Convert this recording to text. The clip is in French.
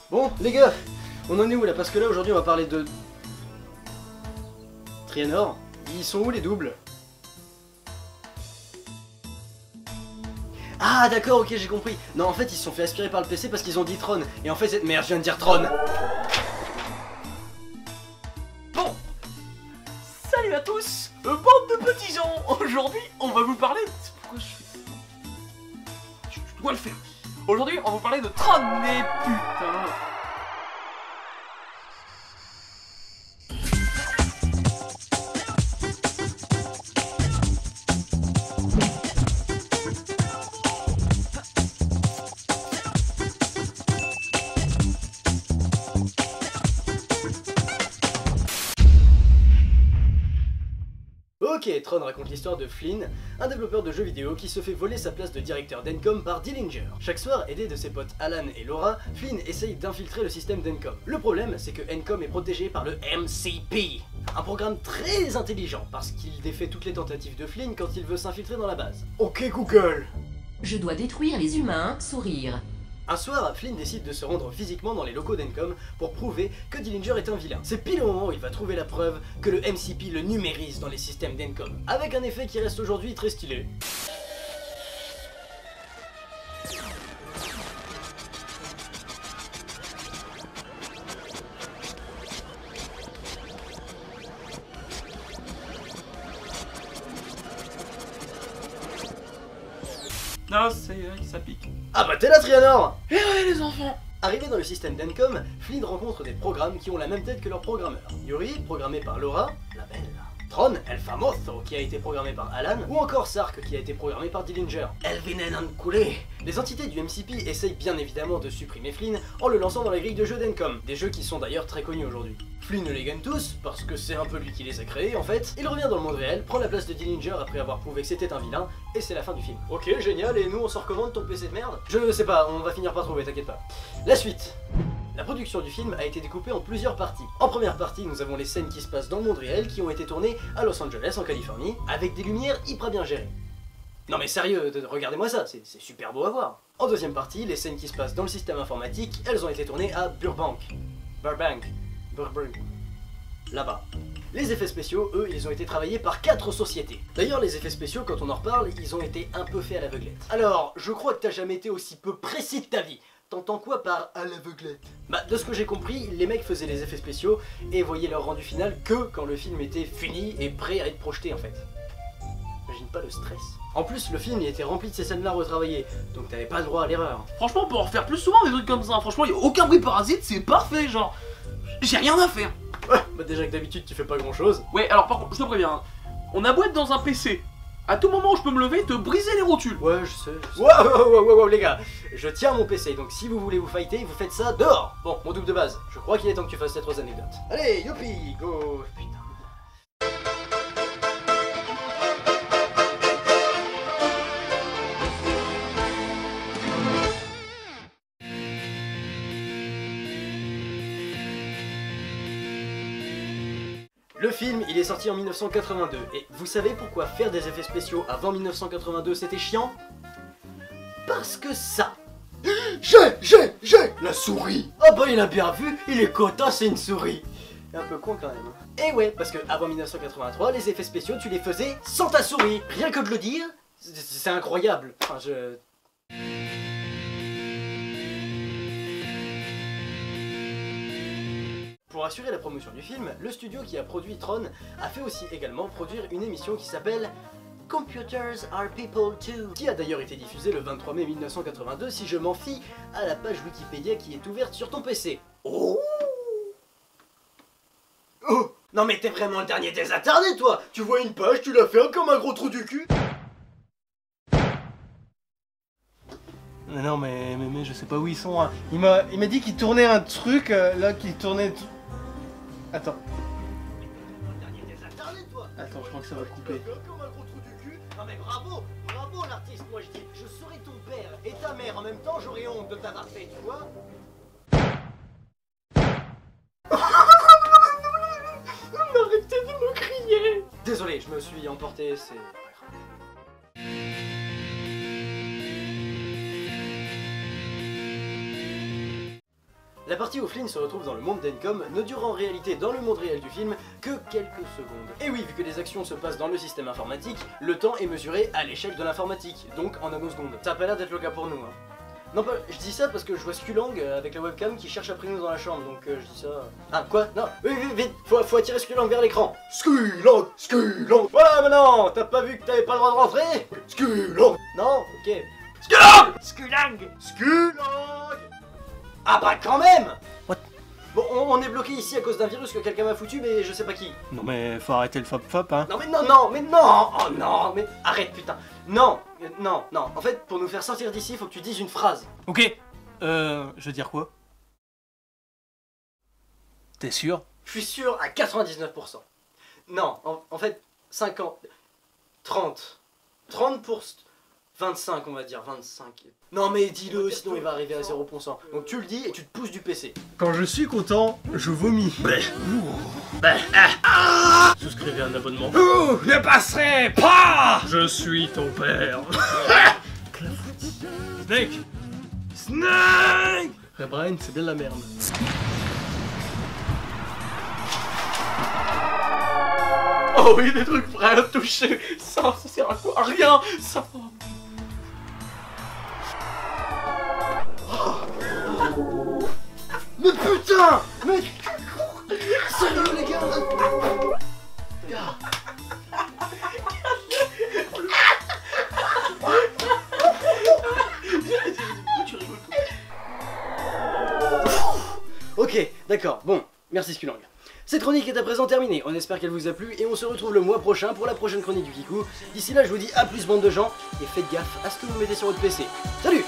Bon, les gars, on en est où là? Parce que là, aujourd'hui, on va parler de... Trianor. Ils sont où les doubles? Ah d'accord, ok, j'ai compris. Non, en fait, ils se sont fait aspirer par le PC parce qu'ils ont dit Tron. Et en fait, cette merde, je viens de dire Tron. Bon, salut à tous, bande de petits gens. Aujourd'hui, on va vous parler de... Pourquoi je fais ça? Je dois le faire. Aujourd'hui, on va vous parler de Tron, mais putain. Ok, Tron raconte l'histoire de Flynn, un développeur de jeux vidéo qui se fait voler sa place de directeur d'Encom par Dillinger. Chaque soir, aidé de ses potes Alan et Laura, Flynn essaye d'infiltrer le système d'Encom. Le problème, c'est que Encom est protégé par le MCP, un programme très intelligent parce qu'il défait toutes les tentatives de Flynn quand il veut s'infiltrer dans la base. Ok Google. Je dois détruire les humains, sourire. Un soir, Flynn décide de se rendre physiquement dans les locaux d'Encom pour prouver que Dillinger est un vilain. C'est pile au moment où il va trouver la preuve que le MCP le numérise dans les systèmes d'Encom, avec un effet qui reste aujourd'hui très stylé. Non, c'est vrai que ça pique. Ah bah t'es là Trianor! Eh ouais les enfants. Arrivé dans le système d'Encom, Flynn rencontre des programmes qui ont la même tête que leur programmeur. Yuri, programmé par Laura, la belle. Tron, El Famoso, qui a été programmé par Alan, ou encore Sark, qui a été programmé par Dillinger. Elvinen Anculé. Les entités du MCP essayent bien évidemment de supprimer Flynn en le lançant dans la grille de jeux d'Encom, des jeux qui sont d'ailleurs très connus aujourd'hui. Flynn les gagne tous, parce que c'est un peu lui qui les a créés en fait. Il revient dans le monde réel, prend la place de Dillinger après avoir prouvé que c'était un vilain, et c'est la fin du film. Ok, génial, et nous on s'en recommande ton PC de merde? Je sais pas, on va finir par trouver, t'inquiète pas. La suite. La production du film a été découpée en plusieurs parties. En première partie, nous avons les scènes qui se passent dans le monde réel qui ont été tournées à Los Angeles, en Californie, avec des lumières hyper bien gérées. Non mais sérieux, regardez-moi ça, c'est super beau à voir. En deuxième partie, les scènes qui se passent dans le système informatique, elles ont été tournées à Burbank. Là-bas. Les effets spéciaux, eux, ils ont été travaillés par 4 sociétés. D'ailleurs, les effets spéciaux, quand on en reparle, ils ont été un peu faits à l'aveuglette. Alors, je crois que t'as jamais été aussi peu précis de ta vie. T'entends quoi par à l'aveuglette? Bah, de ce que j'ai compris, les mecs faisaient les effets spéciaux et voyaient leur rendu final que quand le film était fini et prêt à être projeté en fait. J'imagine pas le stress. En plus, le film il était rempli de ces scènes-là retravaillées, donc t'avais pas le droit à l'erreur. Franchement, on peut en refaire plus souvent des trucs comme ça. Franchement, y a aucun bruit parasite, c'est parfait, genre. J'ai rien à faire. Ouais, bah déjà que d'habitude tu fais pas grand-chose. Ouais, alors par contre, je te préviens, hein, on a beau être dans un PC. À tout moment où je peux me lever, te briser les rotules. Ouais, je sais. Wow, les gars, je tiens mon PC, donc si vous voulez vous fighter, vous faites ça dehors. Bon, mon double de base, je crois qu'il est temps que tu fasses tes 3 anecdotes. Allez, youpi, go. Putain. Le film, il est sorti en 1982, et vous savez pourquoi faire des effets spéciaux avant 1982 c'était chiant? Parce que ça. J'ai la souris. Ah bah il a bien vu, il est quota, c'est une souris. C'est un peu con quand même. Et ouais, parce que avant 1983, les effets spéciaux, tu les faisais sans ta souris. Rien que de le dire, c'est incroyable. Enfin, Pour assurer la promotion du film, le studio qui a produit Tron a fait aussi également produire une émission qui s'appelle Computers are People Too, qui a d'ailleurs été diffusée le 23 mai 1982 si je m'en fie à la page Wikipédia qui est ouverte sur ton PC. Oh, non mais t'es vraiment le dernier des attardés toi. Tu vois une page, tu la fermes comme un gros trou du cul. Non mais je sais pas où ils sont. Hein. Il m'a dit qu'il tournait un truc là, qu'il tournait... Attends. Attends, je crois que ça va couper. Non mais bravo l'artiste, moi je dis, je serai ton père et ta mère en même temps, j'aurais honte de t'avoir fait, tu vois. Arrêtez de me crier. Désolé, je me suis emporté, c'est... La partie où Flynn se retrouve dans le monde d'Encom ne dure en réalité dans le monde réel du film que quelques secondes. Et oui, vu que les actions se passent dans le système informatique, le temps est mesuré à l'échelle de l'informatique, donc en nanosecondes. Ça a pas l'air d'être le cas pour nous, hein. Non, pas, je dis ça parce que je vois Skulang avec la webcam qui cherche après nous dans la chambre, donc je dis ça... Ah, quoi? Non, vite, faut attirer Skulang vers l'écran. Skulang, Skulang. Voilà, maintenant, t'as pas vu que t'avais pas le droit de rentrer? Skulang. Non, ok. Skulang. Skulang. Skulang. Ah bah quand même. What? Bon, on est bloqué ici à cause d'un virus que quelqu'un m'a foutu, mais je sais pas qui. Non mais faut arrêter le fop-fop, hein. Non mais non, mais non. Oh non, mais arrête putain. Non, non. En fait, pour nous faire sortir d'ici, faut que tu dises une phrase. Ok, je veux dire quoi? T'es sûr? Je suis sûr à 99%. Non, en fait, 50, 30, 30%, 25 on va dire, 25. Non mais dis-le, sinon il va arriver à 0%. Donc tu le dis et tu te pousses du PC. Quand je suis content, je vomis. Souscrivez un abonnement. Vous ne passerez pas. Je suis ton père. Snake. Snake. Brian, c'est bien de la merde. Oh oui, des trucs prêts à toucher. Ça sert à quoi? À rien. Ça... Mais putain. Mais... Sérieux les gars. Ok, d'accord, bon, merci Skulang. Cette chronique est à présent terminée, on espère qu'elle vous a plu et on se retrouve le mois prochain pour la prochaine chronique du Kikou. D'ici là, je vous dis à plus bande de gens et faites gaffe à ce que vous mettez sur votre PC. Salut!